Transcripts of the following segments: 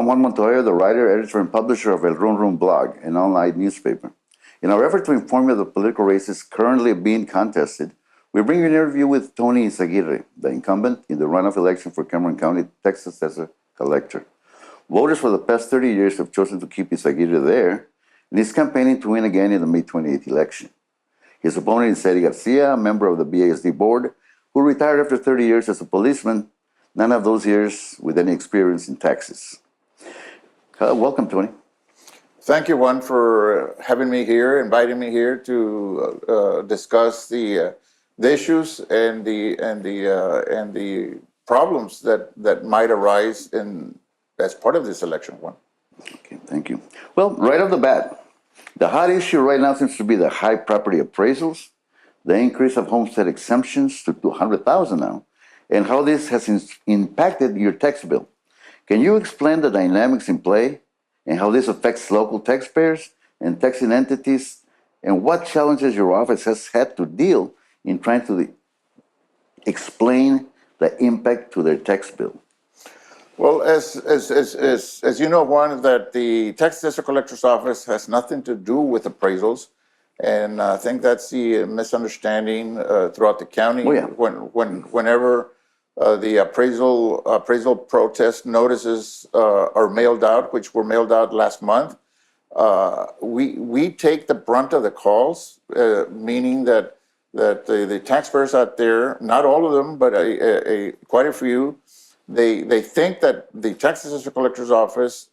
I'm Juan Montoya, the writer, editor, and publisher of El Run Run blog, an online newspaper. In our effort to inform you of the political races currently being contested, we bring you an interview with Tony Yzaguirre, the incumbent in the runoff election for Cameron County, Texas Assesor-Collector. Voters for the past 30 years have chosen to keep Yzaguirre there, and he's campaigning to win again in the May 28th election. His opponent is Eddie Garcia, a member of the BASD board, who retired after 30 years as a policeman, none of those years with any experience in taxes. Welcome, Tony. Thank you, Juan, for having me here, inviting me here to discuss the issues and the problems that might arise as part of this election, Juan. Okay, thank you. Well, right off the bat, the hot issue right now seems to be the high property appraisals, the increase of homestead exemptions to $200,000 now, and how this has impacted your tax bill. Can you explain the dynamics in play and how this affects local taxpayers and taxing entities, and what challenges your office has had to deal in trying to explain the impact to their tax bill? Well, as you know, Juan, that the Tax Assessor Collector's Office has nothing to do with appraisals, and I think that's the misunderstanding throughout the county. Oh, yeah. Whenever the appraisal protest notices are mailed out, which were mailed out last month, we take the brunt of the calls, meaning that the taxpayers out there, not all of them, but quite a few, they think that the Tax Assessor Collector's Office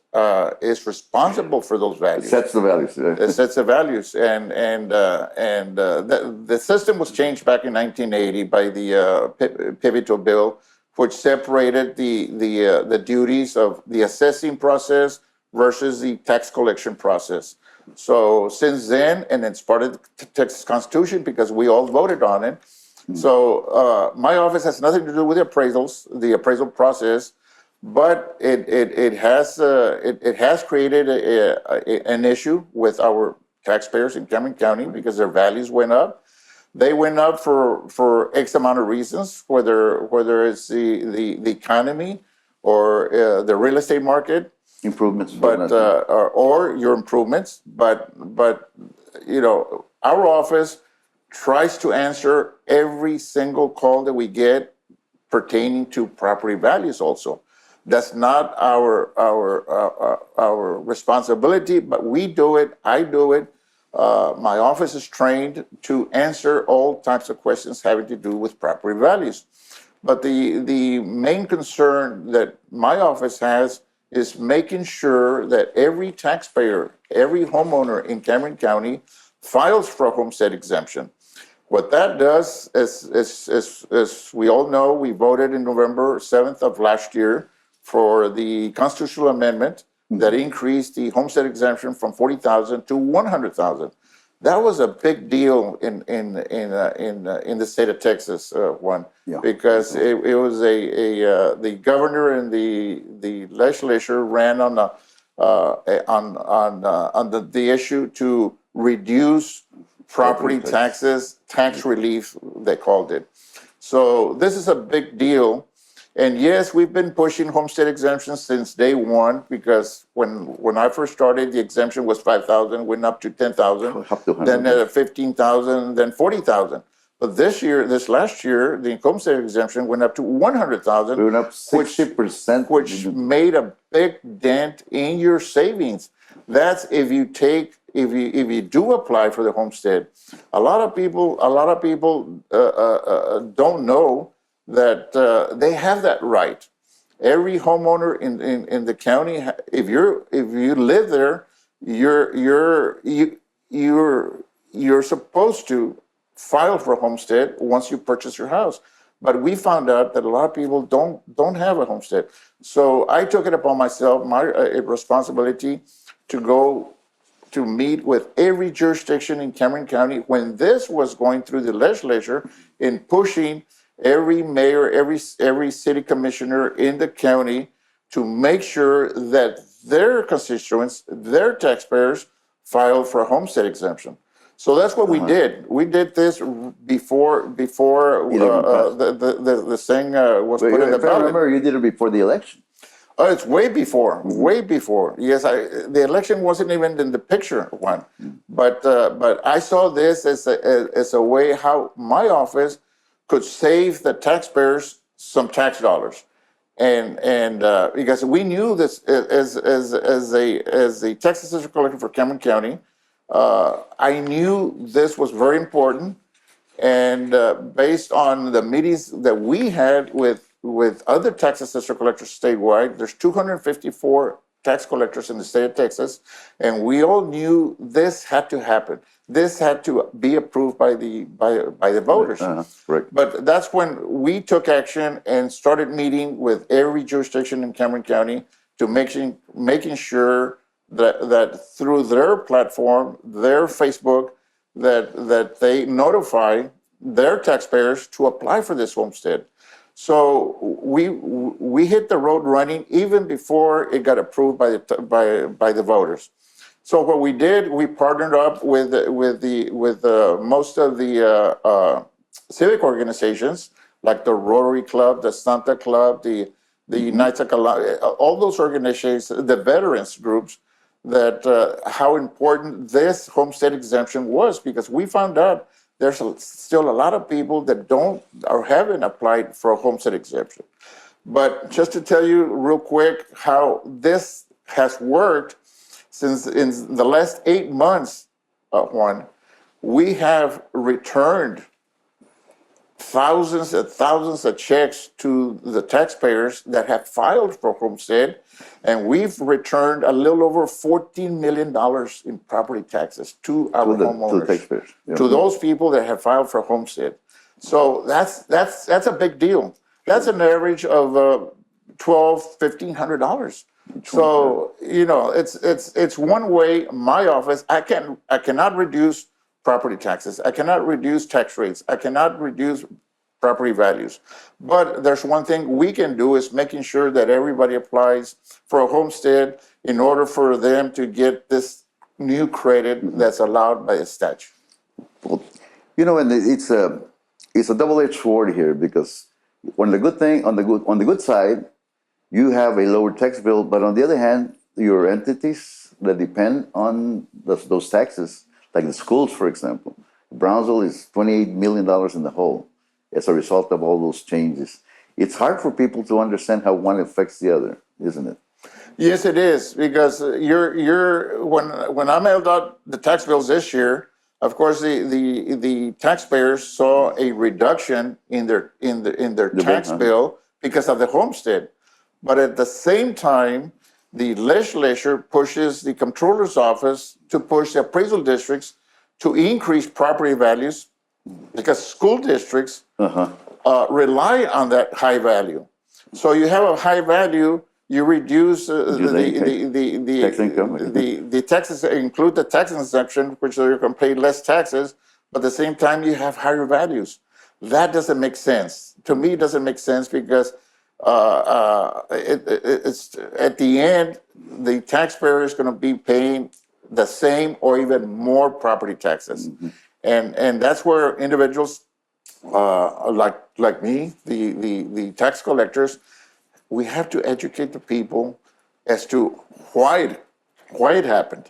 is responsible for those values. It sets the values. It sets the values, and the system was changed back in 1980 by the pivotal bill, which separated the duties of the assessing process versus the tax collection process. So since then, and it's part of the Texas Constitution because we all voted on it. So my office has nothing to do with the appraisals, the appraisal process. But it has created an issue with our taxpayers in Cameron County because their values went up. They went up for X amount of reasons, whether it's the economy or the real estate market Improvements, or your improvements. But you know, our office tries to answer every single call that we get pertaining to property values also. That's not our responsibility, but we do it. I do it. My office is trained to answer all types of questions having to do with property values. But the main concern that my office has is making sure that every taxpayer, every homeowner in Cameron County files for a homestead exemption. What that does is, as we all know, we voted in November 7th of last year for the constitutional amendment that increased the homestead exemption from $40,000 to $100,000. That was a big deal in the state of Texas, Juan, because it was the governor and the legislature ran on the issue to reduce property taxes, tax relief, they called it. So this is a big deal. And yes, we've been pushing homestead exemptions since day one, because when I first started, the exemption was $5,000, went up to $10,000, then 15,000, then 40,000. But this last year, the homestead exemption went up to 100,000. It went up 60%, which made a big dent in your savings. That's if you do apply for the homestead. A lot of people don't know that they have that right. Every homeowner in the county, if you live there, you're supposed to file for a homestead once you purchase your house. But we found out that a lot of people don't have a homestead. So I took it upon myself, my responsibility, to go to meet with every jurisdiction in Cameron County when this was going through the legislature in pushing every mayor, every city commissioner in the county to make sure that their constituents, their taxpayers, filed for a homestead exemption. So that's what we did. We did this before the thing was put in the ballot. I remember you did it before the election. Oh, it's way before, way before. Yes, the election wasn't even in the picture one, but I saw this as a way how my office could save the taxpayers some tax dollars, and because we knew this as a tax assessor collector for Cameron County, I knew this was very important. And based on the meetings that we had with other tax assessor collectors statewide, there's 254 tax collectors in the state of Texas, and we all knew this had to happen. This had to be approved by the voters. Right. But that's when we took action and started meeting with every jurisdiction in Cameron County to making sure that through their platform, their Facebook, that they notify their taxpayers to apply for this homestead. So we hit the road running even before it got approved by the voters. So what we did, we partnered up with most of the civic organizations like the Rotary Club, the Santa Club, the United, all those organizations, the veterans groups, that how important this homestead exemption was, because we found out there's still a lot of people that don't or haven't applied for a homestead exemption. But just to tell you real quick how this has worked, since in the last 8 months, Juan, we have returned thousands and thousands of checks to the taxpayers that have filed for homestead, and we've returned a little over $14 million in property taxes to our homeowners, to the taxpayers, to those people that have filed for homestead. So that's a big deal. That's an average of $1,200-$1,500. So it's one way. My office, I cannot reduce property taxes. I cannot reduce tax rates. I cannot reduce property values. But there's one thing we can do is making sure that everybody applies for a homestead in order for them to get this new credit that's allowed by the statute. Well, and it's a double-edged sword here, because on the good side, you have a lower tax bill, but on the other hand, your entities that depend on those taxes, like the schools, for example, Brownsville is $28 million in the hole as a result of all those changes. It's hard for people to understand how one affects the other, isn't it? Yes, it is, because when I mailed out the tax bills this year, of course the taxpayers saw a reduction in their tax bill because of the homestead. But at the same time, the legislature pushes the comptroller's office to push the appraisal districts to increase property values, because school districts rely on that high value. So you have a high value, you reduce the tax income. The taxes include the tax exemption, which you can pay less taxes, but at the same time you have higher values. That doesn't make sense. To me, it doesn't make sense, because it's at the end, the taxpayer is going to be paying the same or even more property taxes. And that's where individuals like me, the tax collectors, we have to educate the people as to why it happened.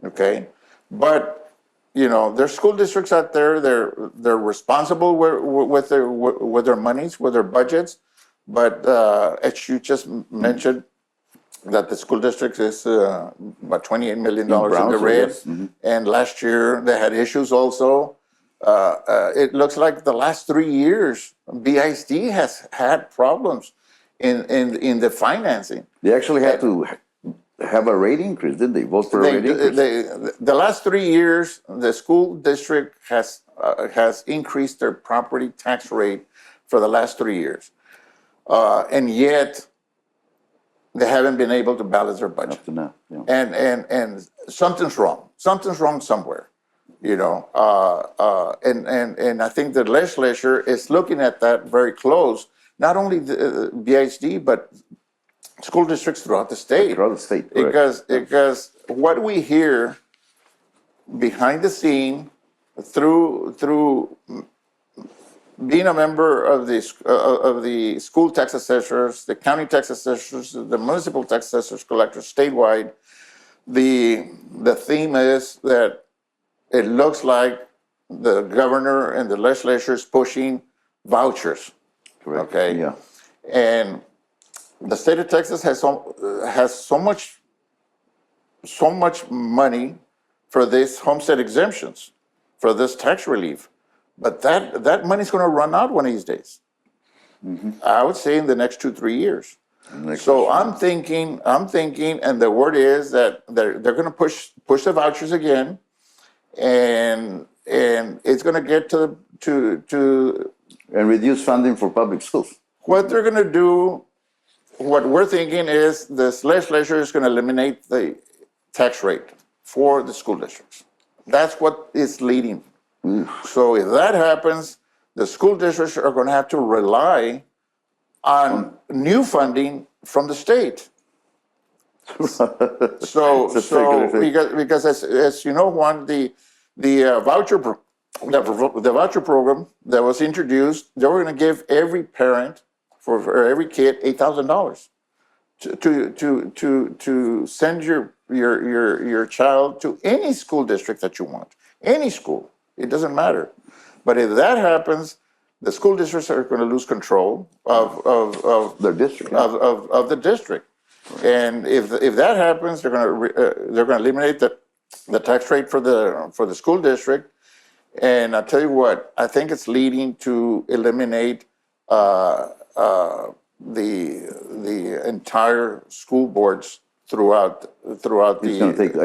Okay, but there's school districts out there. They're responsible with their monies, with their budgets. But as you just mentioned, that the school district is about $28 million in the red. Yes. And last year they had issues also. It looks like the last 3 years, BISD has had problems in the financing. They actually had to have a rate increase, didn't they? Vote for a rate increase. The last 3 years, the school district has increased their property tax rate for the last 3 years. And yet, they haven't been able to balance their budget. Up to now, yeah. And something's wrong. Something's wrong somewhere, and I think the legislature is looking at that very close. Not only the BISD, but school districts throughout the state. Throughout the state, Because what we hear behind the scene through being a member of the school tax assessors, the county tax assessors, the municipal tax assessors collectors statewide, the theme is that it looks like the governor and the legislature is pushing vouchers. Correct. Okay. Yeah. And the state of Texas has so much money for these homestead exemptions, for this tax relief, but that money's going to run out one of these days. I would say in the next 2-3 years. So I'm thinking, and the word is that they're going to push the vouchers again, and it's going to get to And reduce funding for public schools. what they're going to do. What we're thinking is this legislature is going to eliminate the tax rate for the school districts. That's what it's leading. So if that happens, the school districts are going to have to rely on new funding from the state. So because as you know, Juan, the voucher program that was introduced, they were going to give every parent for every kid $8,000 to send your child to any school district that you want, any school. It doesn't matter. But if that happens, the school districts are going to lose control of Their district. of the district. And if that happens, they're going to eliminate the tax rate for the school district. And I'll tell you what, I think it's leading to eliminate the entire school boards throughout It's going to take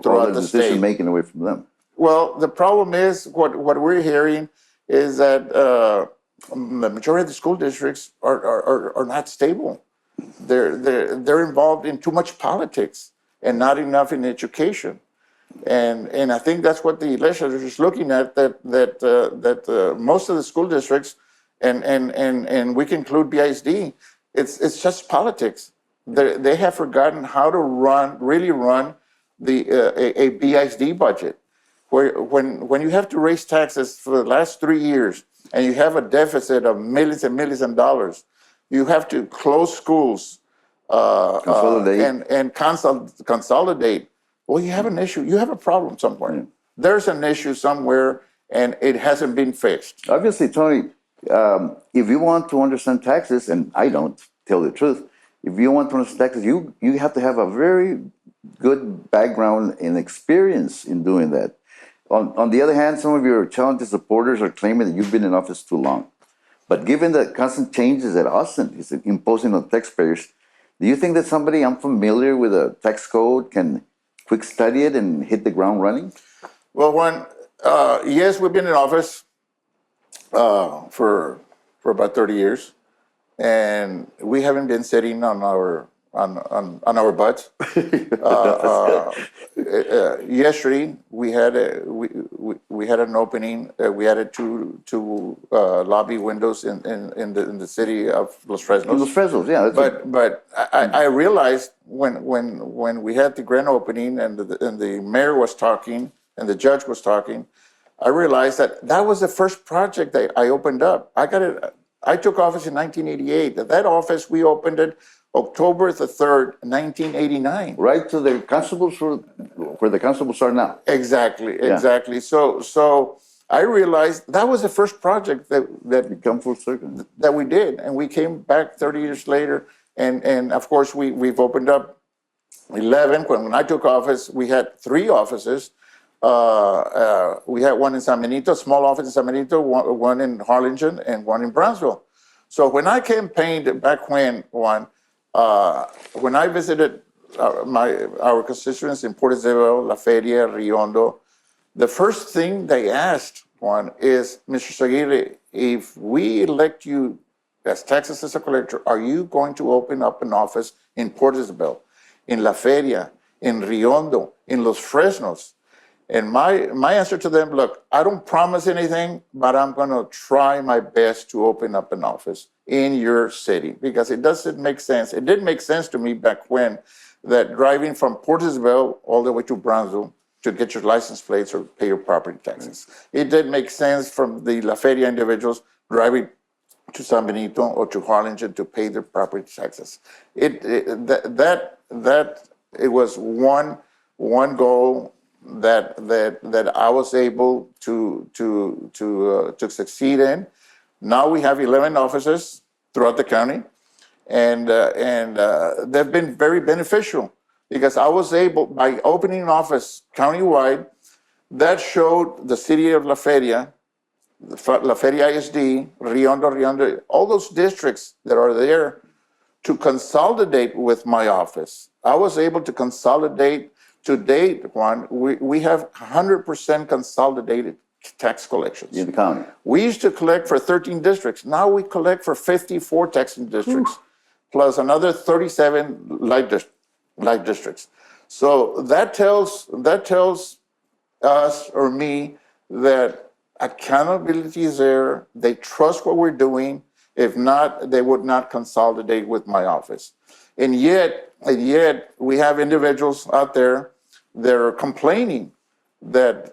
all the decision making away from them. Well, the problem is what we're hearing is that the majority of the school districts are not stable. They're involved in too much politics and not enough in education. And I think that's what the legislature is looking at, that most of the school districts, and we can include BISD, it's just politics. They have forgotten how to really run a BISD budget. When you have to raise taxes for the last 3 years and you have a deficit of millions and millions of dollars, you have to close schools and consolidate. Well, you have an issue. You have a problem somewhere. Yeah. There's an issue somewhere, and it hasn't been fixed. Obviously, Tony, if you want to understand taxes, and I don't, tell the truth, if you want to understand taxes, you have to have a very good background and experience in doing that. On the other hand, some of your talented supporters are claiming that you've been in office too long. But given the constant changes that Austin is imposing on taxpayers, do you think that somebody unfamiliar with a tax code can quick study it and hit the ground running? Well, yes, we've been in office for about 30 years, and we haven't been sitting on our butts. Yesterday we had an opening. We added two lobby windows in the city of Los Fresnos. Los Fresnos, yeah. But I realized when we had the grand opening and the mayor was talking and the judge was talking, I realized that was the first project that I opened up. I took office in 1988. That office, we opened it October the 3rd, 1989. Right to the constables, where the constables are now. Exactly. So I realized that was the first project that come full circle that we did, and we came back 30 years later, and of course we've opened up 11. When I took office, we had 3 offices. We had one in San Benito, a small office in San Benito, one in Harlingen, and one in Brownsville. So when I campaigned back when I visited our constituents in Port Isabel, La Feria, Riondo, the first thing they asked, Juan, is, Mr. Yzaguirre, if we elect you as tax assessor-collector, are you going to open up an office in Port Isabel, in La Feria, in Riondo, in Los Fresnos? And my answer to them, look, I don't promise anything, but I'm going to try my best to open up an office in your city, because it doesn't make sense. It didn't make sense to me back when that driving from Port Isabel all the way to Brownsville to get your license plates or pay your property taxes. It didn't make sense from the La Feria individuals driving to San Benito or to Harlingen to pay their property taxes. It was one goal that I was able to succeed in. Now we have 11 offices throughout the county, and they've been very beneficial because I was able, by opening an office countywide, that showed the city of La Feria ISD, Riondo, all those districts that are there to consolidate with my office. I was able to consolidate. To date, Juan, we have 100% consolidated tax collections. In the county. We used to collect for 13 districts. Now we collect for 54 taxing districts, plus another 37 light districts. So that tells us or me that accountability is there. They trust what we're doing. If not, they would not consolidate with my office. And yet we have individuals out there that are complaining that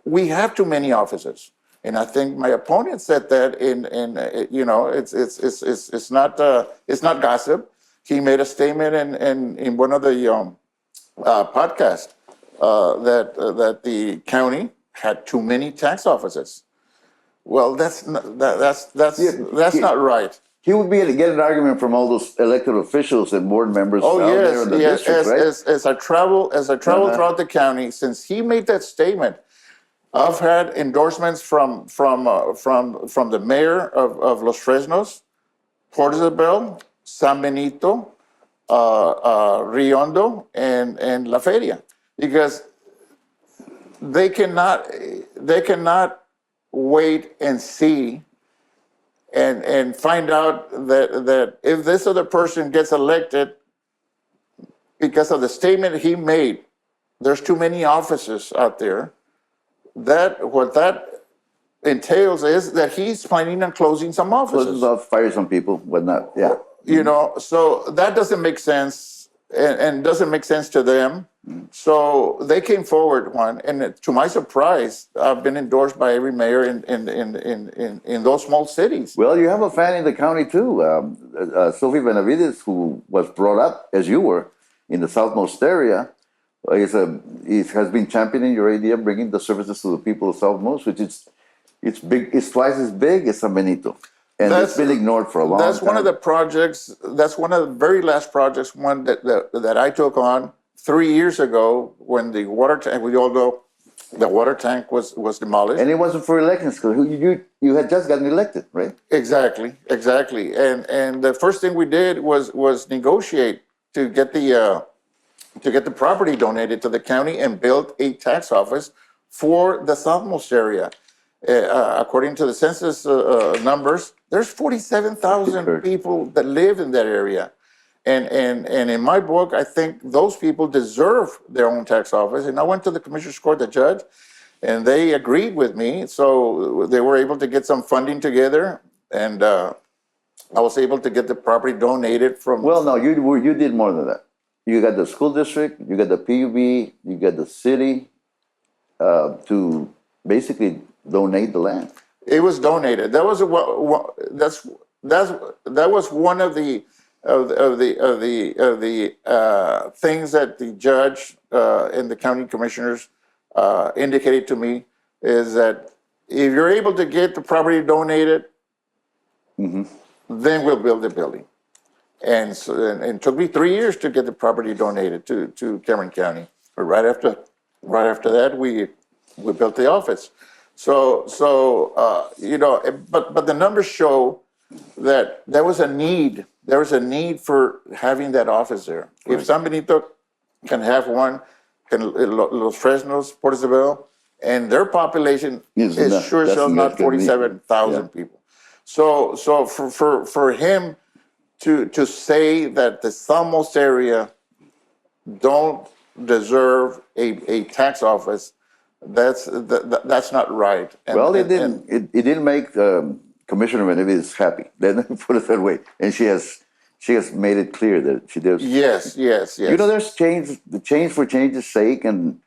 we have too many offices. And I think my opponent said that it's not gossip. He made a statement in one of the podcasts that the county had too many tax offices. Well, that's not right. He would be able to get an argument from all those elected officials and board members Oh out there in the yes, district, right? as I travel throughout the county, since he made that statement, I've had endorsements from the mayor of Los Fresnos, Port Isabel, San Benito, Riondo, and La Feria, because they cannot wait and see and find out that if this other person gets elected because of the statement he made, there's too many offices out there. What that entails is that he's planning on closing some offices. Fire some people, whatnot. Yeah. So that doesn't make sense, and doesn't make sense to them. So they came forward, Juan, and to my surprise, I've been endorsed by every mayor in those small cities. Well, you have a fan in the county too, Sophie Benavides, who was brought up as you were in the southmost area. He has been championing your idea of bringing the services to the people of Southmost, which it's big. It's twice as big as San Benito, and it's been ignored for a long time. That's one of the projects. That's one of the very last projects. One that I took on 3 years ago when the water tank. We all know the water tank was demolished, and it wasn't for elections because you had just gotten elected, right? Exactly. And the first thing we did was negotiate to get the property donated to the county and build a tax office for the Southmost area. According to the census numbers, there's 47,000 people that live in that area. And in my book, I think those people deserve their own tax office. And I went to the Commissioner's Court, the judge, and they agreed with me. So they were able to get some funding together, and I was able to get the property donated from... Well, no, you did more than that. You got the school district, you got the PUB, you got the city to basically donate the land. It was donated. That was one of the things that the judge and the county commissioners indicated to me, is that if you're able to get the property donated, then we'll build the building. And so, and it took me 3 years to get the property donated to Cameron County. But right after that, we built the office. So but the numbers show that there was a need. There was a need for having that office there. Right. If San Benito can have one, can Los Fresnos, Port Isabel, and their population is not 47,000 people. So for him to say that the Southmost area don't deserve a tax office, that's not right. It didn't make Commissioner Benavides happy. Let me put it that way. And she has made it clear that she does. Yes. There's change for change's sake, and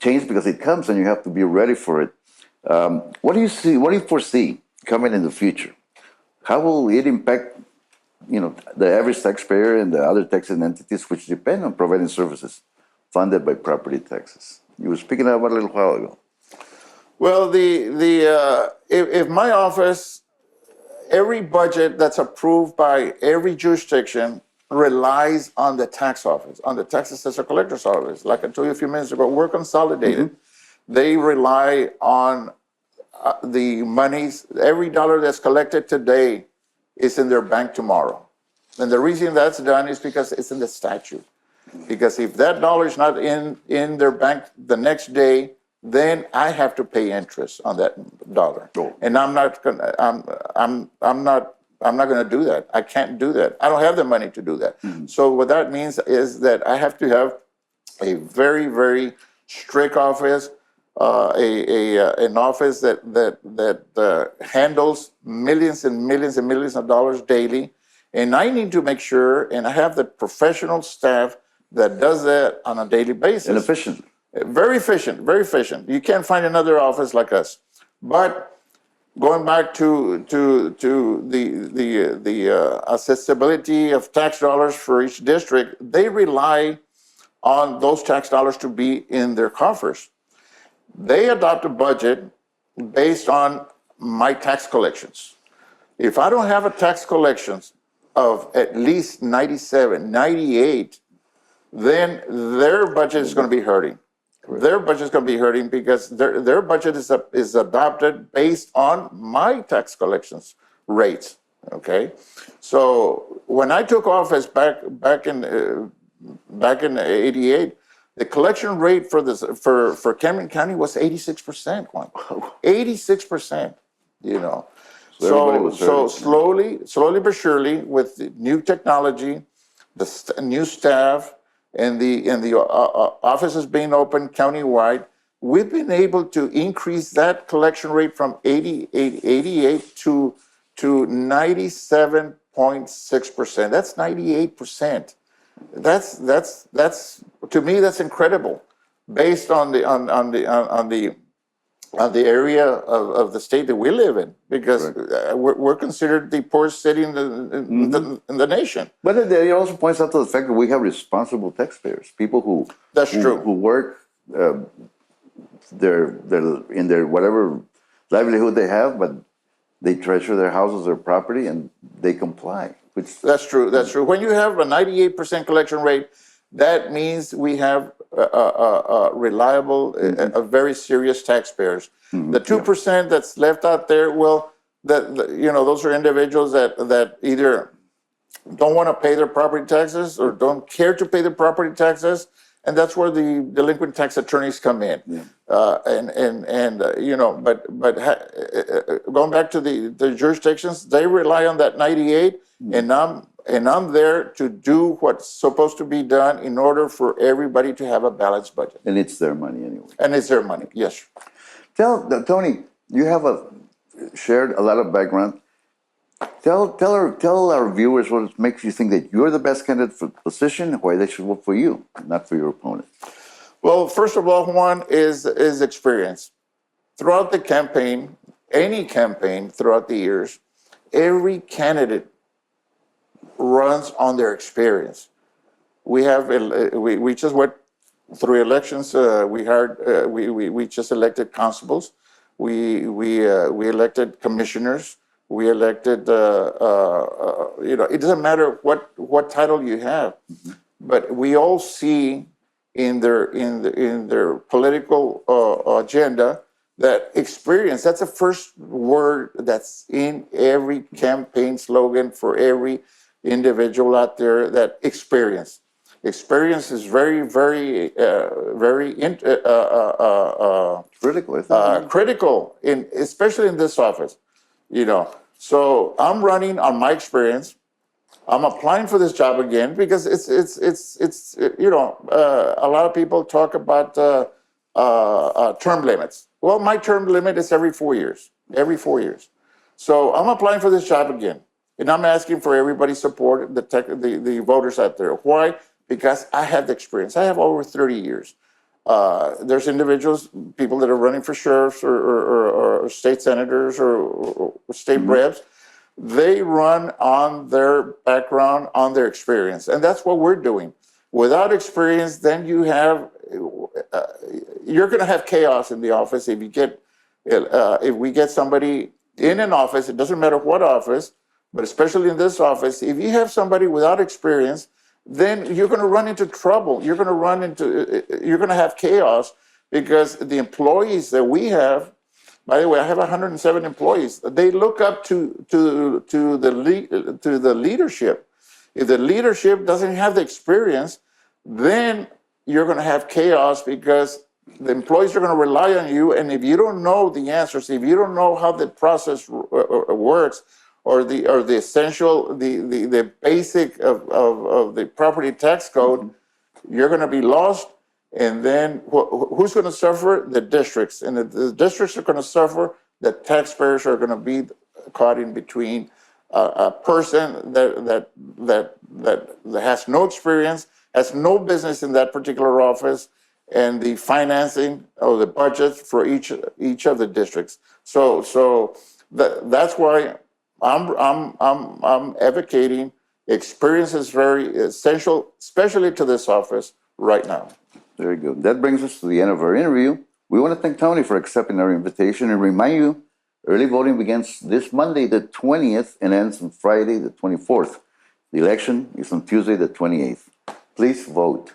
change because it comes, and you have to be ready for it. What do you see? What do you foresee coming in the future? How will it impact, the average taxpayer and the other taxing entities which depend on providing services funded by property taxes? You were speaking about it a little while ago. Well, if my office, every budget that's approved by every jurisdiction relies on the tax office, on the tax assessor collector's office. Like I told you a few minutes ago, we're consolidated. They rely on the monies. Every dollar that's collected today is in their bank tomorrow. And the reason that's done is because it's in the statute. Because if that dollar is not in their bank the next day, then I have to pay interest on that dollar. And I'm not going to do that. I can't do that. I don't have the money to do that. So what that means is that I have to have a very, very strict office, an office that handles millions and millions and millions of dollars daily. And I need to make sure, and I have the professional staff that does that on a daily basis. And efficient. Very efficient, very efficient. You can't find another office like us. But going back to the accessibility of tax dollars for each district, they rely on those tax dollars to be in their coffers. They adopt a budget based on my tax collections. If I don't have a tax collections of at least 97, 98, then their budget is going to be hurting. Correct. Their budget is going to be hurting because their budget is adopted based on my tax collections rates. Okay, so when I took office back in '88, the collection rate for Cameron County was 86%. 86%. So slowly but surely, with the new technology, the new staff, and the offices being open countywide, we've been able to increase that collection rate from 88 to 97.6%. That's 98%. That's to me, that's incredible, based on the area of the state that we live in, because we're considered the poorest city in the nation. But it also points out to the fact that we have responsible taxpayers, people who work in their whatever livelihood they have, but they treasure their houses, their property, and they comply. That's true. That's true. When you have a 98% collection rate, that means we have reliable, very serious taxpayers. The 2% that's left out there, well, those are individuals that either don't want to pay their property taxes or don't care to pay their property taxes, and that's where the delinquent tax attorneys come in. But going back to the jurisdictions, they rely on that 98, and I'm there to do what's supposed to be done in order for everybody to have a balanced budget. And it's their money anyway. And it's their money, yes. Tony, you have shared a lot of background. Tell our viewers what makes you think that you're the best candidate for the position, why they should vote for you, not for your opponent. Well, first of all, one is experience. Throughout the campaign, any campaign throughout the years, every candidate runs on their experience. We just went through elections. We just elected constables. We elected commissioners. We elected. It doesn't matter what title you have, but we all see in their political agenda that experience. That's the first word that's in every campaign slogan for every individual out there. That experience is very, very, very critical especially in this office. So I'm running on my experience. I'm applying for this job again because it's a lot of people talk about term limits. Well, my term limit is every 4 years. So I'm applying for this job again, and I'm asking for everybody's support, the voters out there. Why? Because I have the experience. I have over 30 years. There's individuals, people that are running for sheriffs or state senators or state reps. They run on their background, on their experience, and that's what we're doing. Without experience, then you're going to have chaos in the office if we get somebody in an office. It doesn't matter what office, but especially in this office, if you have somebody without experience, then you're going to run into trouble. You're going to have chaos because the employees that we have. By the way, I have 107 employees. They look up to the leadership. If the leadership doesn't have the experience, then you're going to have chaos because the employees are going to rely on you. And if you don't know the answers, if you don't know how the process works, or the essential, the basic of the property tax code, you're going to be lost. And then who's going to suffer? The districts. And the districts are going to suffer. The taxpayers are going to be caught in between a person that has no experience, has no business in that particular office, and the financing or the budget for each of the districts. So that's why I'm advocating experience is very essential, especially to this office right now. Very good. That brings us to the end of our interview. We want to thank Tony for accepting our invitation and remind you, early voting begins this Monday, the 20th, and ends on Friday, the 24th. The election is on Tuesday, the 28th. Please vote.